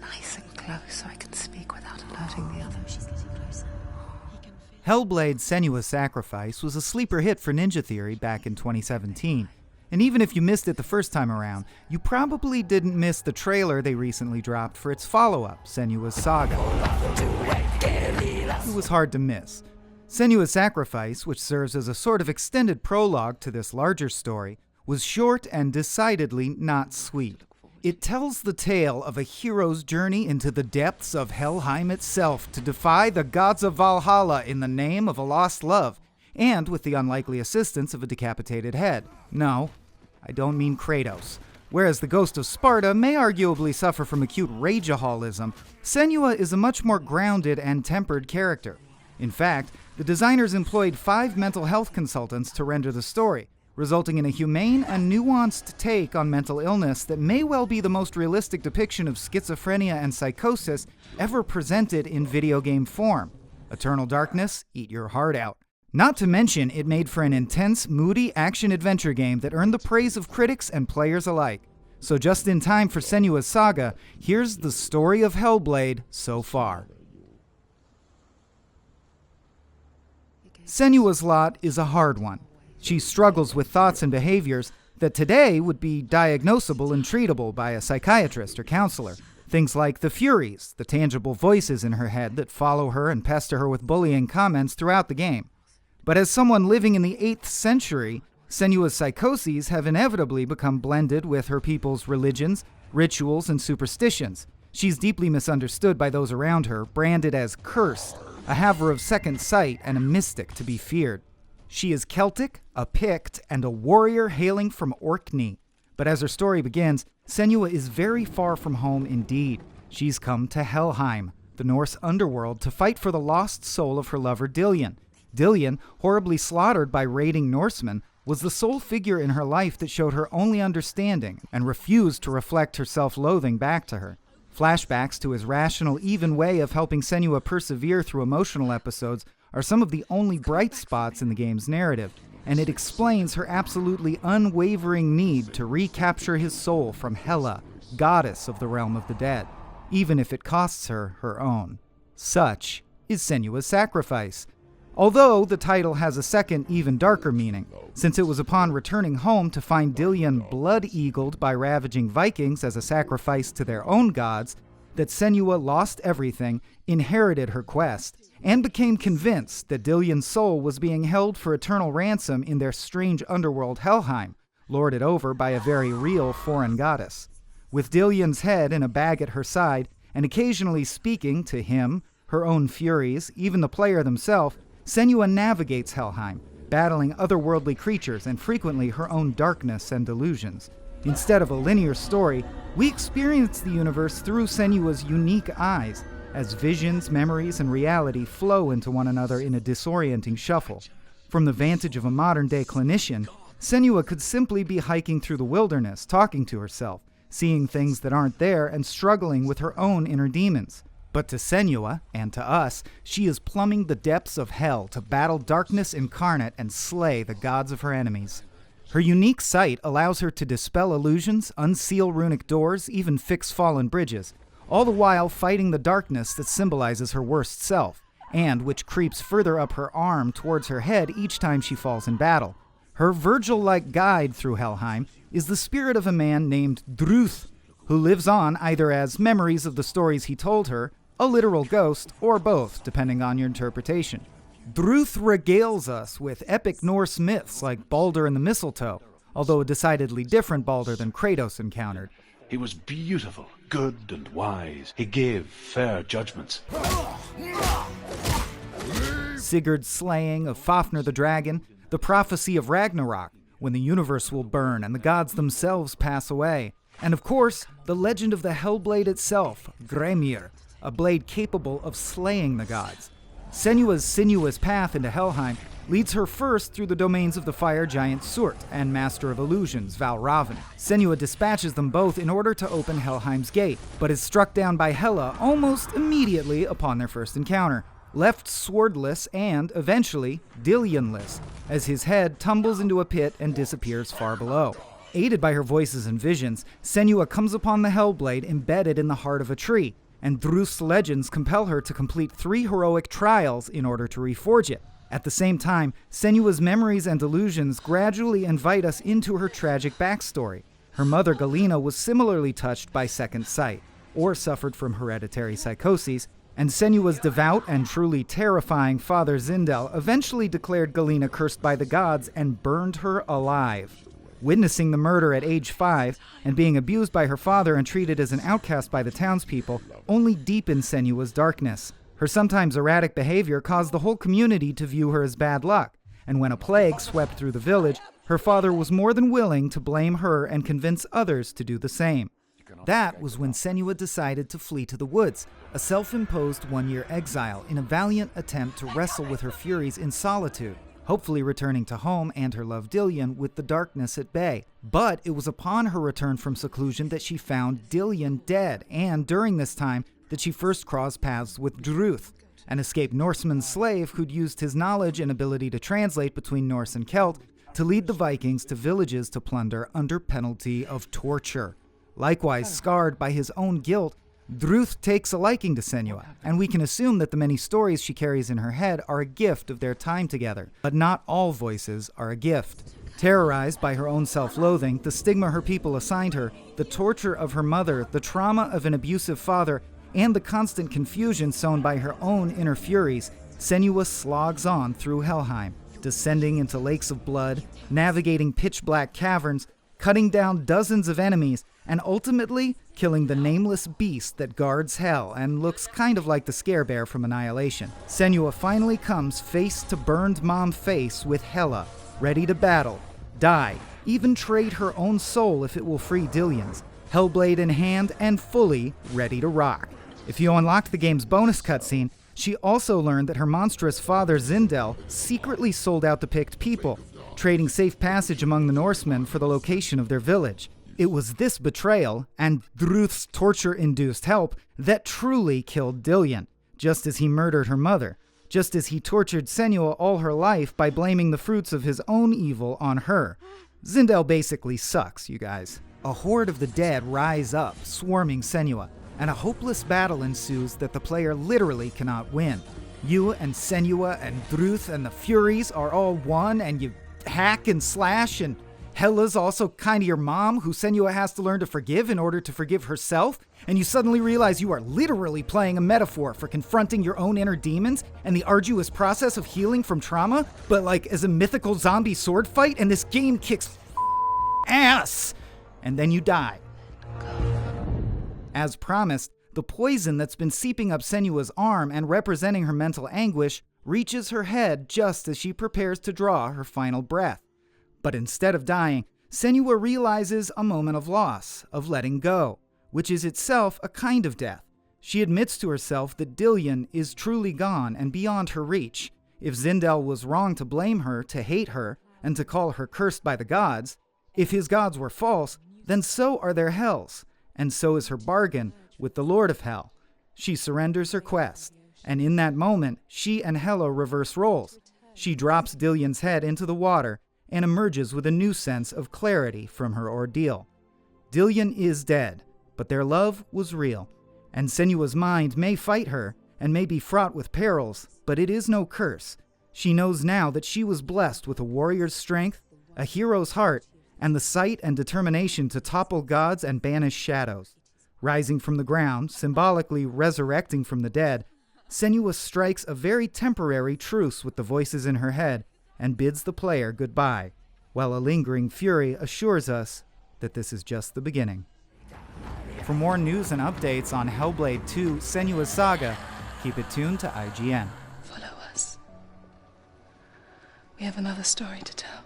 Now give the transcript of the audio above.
nice and close so I can speak without alerting the others. She's getting closer. Hellblade: Senua's Sacrifice was a sleeper hit for Ninja Theory back in 2017. And even if you missed it the first time around, you probably didn't miss the trailer they recently dropped for its follow-up, Senua's Saga. It was hard to miss. Senua's Sacrifice, which serves as a sort of extended prologue to this larger story, was short and decidedly not sweet. It tells the tale of a hero's journey into the depths of Helheim itself to defy the gods of Valhalla in the name of a lost love, and with the unlikely assistance of a decapitated head. No, I don't mean Kratos. Whereas the Ghost of Sparta may arguably suffer from acute rageaholism, Senua is a much more grounded and tempered character. In fact, the designers employed 5 mental health consultants to render the story, resulting in a humane and nuanced take on mental illness that may well be the most realistic depiction of schizophrenia and psychosis ever presented in video game form. Eternal Darkness, eat your heart out. Not to mention, it made for an intense, moody action-adventure game that earned the praise of critics and players alike. So just in time for Senua's Saga, here's the story of Hellblade so far. Senua's lot is a hard one. She struggles with thoughts and behaviors that today would be diagnosable and treatable by a psychiatrist or counselor. Things like the Furies, the tangible voices in her head that follow her and pester her with bullying comments throughout the game. But as someone living in the 8th century, Senua's psychoses have inevitably become blended with her people's religions, rituals, and superstitions. She's deeply misunderstood by those around her, branded as cursed, a haver of second sight, and a mystic to be feared. She is Celtic, a Pict, and a warrior hailing from Orkney. But as her story begins, Senua is very far from home indeed. She's come to Helheim, the Norse underworld, to fight for the lost soul of her lover Dillion. Dillion, horribly slaughtered by raiding Norsemen, was the sole figure in her life that showed her only understanding and refused to reflect her self-loathing back to her. Flashbacks to his rational, even way of helping Senua persevere through emotional episodes are some of the only bright spots in the game's narrative, and it explains her absolutely unwavering need to recapture his soul from Hela, goddess of the realm of the dead, even if it costs her her own. Such is Senua's Sacrifice. Although the title has a second, even darker meaning, since it was upon returning home to find Dillion blood-eagled by ravaging Vikings as a sacrifice to their own gods, that Senua lost everything, inherited her quest, and became convinced that Dillion's soul was being held for eternal ransom in their strange underworld Helheim, lorded over by a very real foreign goddess. With Dillion's head in a bag at her side, and occasionally speaking to him, her own Furies, even the player themselves, Senua navigates Helheim, battling otherworldly creatures and frequently her own darkness and delusions. Instead of a linear story, we experience the universe through Senua's unique eyes, as visions, memories, and reality flow into one another in a disorienting shuffle. From the vantage of a modern-day clinician, Senua could simply be hiking through the wilderness, talking to herself, seeing things that aren't there, and struggling with her own inner demons. But to Senua, and to us, she is plumbing the depths of hell to battle darkness incarnate and slay the gods of her enemies. Her unique sight allows her to dispel illusions, unseal runic doors, even fix fallen bridges, all the while fighting the darkness that symbolizes her worst self, and which creeps further up her arm towards her head each time she falls in battle. Her Virgil-like guide through Helheim is the spirit of a man named Druth, who lives on either as memories of the stories he told her, a literal ghost, or both, depending on your interpretation. Druth regales us with epic Norse myths like Balder and the Mistletoe, although a decidedly different Balder than Kratos encountered. He was beautiful, good and wise. He gave fair judgments. Sigurd's slaying of Fafnir the dragon, the prophecy of Ragnarok, when the universe will burn and the gods themselves pass away, and of course, the legend of the Hellblade itself, Gremir, a blade capable of slaying the gods. Senua's sinuous path into Helheim leads her first through the domains of the fire giant Surt and Master of Illusions, Valravn. Senua dispatches them both in order to open Helheim's gate, but is struck down by Hela almost immediately upon their first encounter, left swordless and, eventually, Dillionless, as his head tumbles into a pit and disappears far below. Aided by her voices and visions, Senua comes upon the Hellblade embedded in the heart of a tree, and Druth's legends compel her to complete 3 heroic trials in order to reforge it. At the same time, Senua's memories and delusions gradually invite us into her tragic backstory. Her mother Galena was similarly touched by second sight, or suffered from hereditary psychoses, and Senua's devout and truly terrifying father Zindel eventually declared Galena cursed by the gods and burned her alive. Witnessing the murder at age 5 and being abused by her father and treated as an outcast by the townspeople only deepened Senua's darkness. Her sometimes erratic behavior caused the whole community to view her as bad luck, and when a plague swept through the village, her father was more than willing to blame her and convince others to do the same. That was when Senua decided to flee to the woods, a self-imposed 1-year exile in a valiant attempt to wrestle with her furies in solitude, hopefully returning to home and her love Dillion with the darkness at bay. But it was upon her return from seclusion that she found Dillion dead, and during this time that she first crossed paths with Druth, an escaped Norseman slave who'd used his knowledge and ability to translate between Norse and Celt to lead the Vikings to villages to plunder under penalty of torture. Likewise, scarred by his own guilt, Druth takes a liking to Senua, and we can assume that the many stories she carries in her head are a gift of their time together. But not all voices are a gift. Terrorized by her own self-loathing, the stigma her people assigned her, the torture of her mother, the trauma of an abusive father, and the constant confusion sown by her own inner furies, Senua slogs on through Helheim, descending into lakes of blood, navigating pitch-black caverns, cutting down dozens of enemies, and ultimately killing the nameless beast that guards hell and looks kind of like the Scare Bear from Annihilation. Senua finally comes face to burned mom face with Hela, ready to battle, die, even trade her own soul if it will free Dillion's, Hellblade in hand and fully ready to rock. If you unlocked the game's bonus cutscene, she also learned that her monstrous father Zindel secretly sold out the picked people, trading safe passage among the Norsemen for the location of their village. It was this betrayal, and Druth's torture-induced help, that truly killed Dillion, just as he murdered her mother, just as he tortured Senua all her life by blaming the fruits of his own evil on her. Zindel basically sucks, you guys. A horde of the dead rise up, swarming Senua, and a hopeless battle ensues that the player literally cannot win. You and Senua and Druth and the Furies are all one, and you hack and slash, and Hela's also kind of your mom, who Senua has to learn to forgive in order to forgive herself, and you suddenly realize you are literally playing a metaphor for confronting your own inner demons and the arduous process of healing from trauma, but like as a mythical zombie sword fight, and this game kicks ass, and then you die. As promised, the poison that's been seeping up Senua's arm and representing her mental anguish reaches her head just as she prepares to draw her final breath. But instead of dying, Senua realizes a moment of loss, of letting go, which is itself a kind of death. She admits to herself that Dillion is truly gone and beyond her reach. If Zindel was wrong to blame her, to hate her, and to call her cursed by the gods, if his gods were false, then so are their hells, and so is her bargain with the Lord of Hell. She surrenders her quest, and in that moment, she and Hela reverse roles. She drops Dillion's head into the water and emerges with a new sense of clarity from her ordeal. Dillion is dead, but their love was real, and Senua's mind may fight her and may be fraught with perils, but it is no curse. She knows now that she was blessed with a warrior's strength, a hero's heart, and the sight and determination to topple gods and banish shadows. Rising from the ground, symbolically resurrecting from the dead, Senua strikes a very temporary truce with the voices in her head and bids the player goodbye, while a lingering fury assures us that this is just the beginning. For more news and updates on Hellblade 2 Senua's Saga, keep it tuned to IGN. Follow us. We have another story to tell.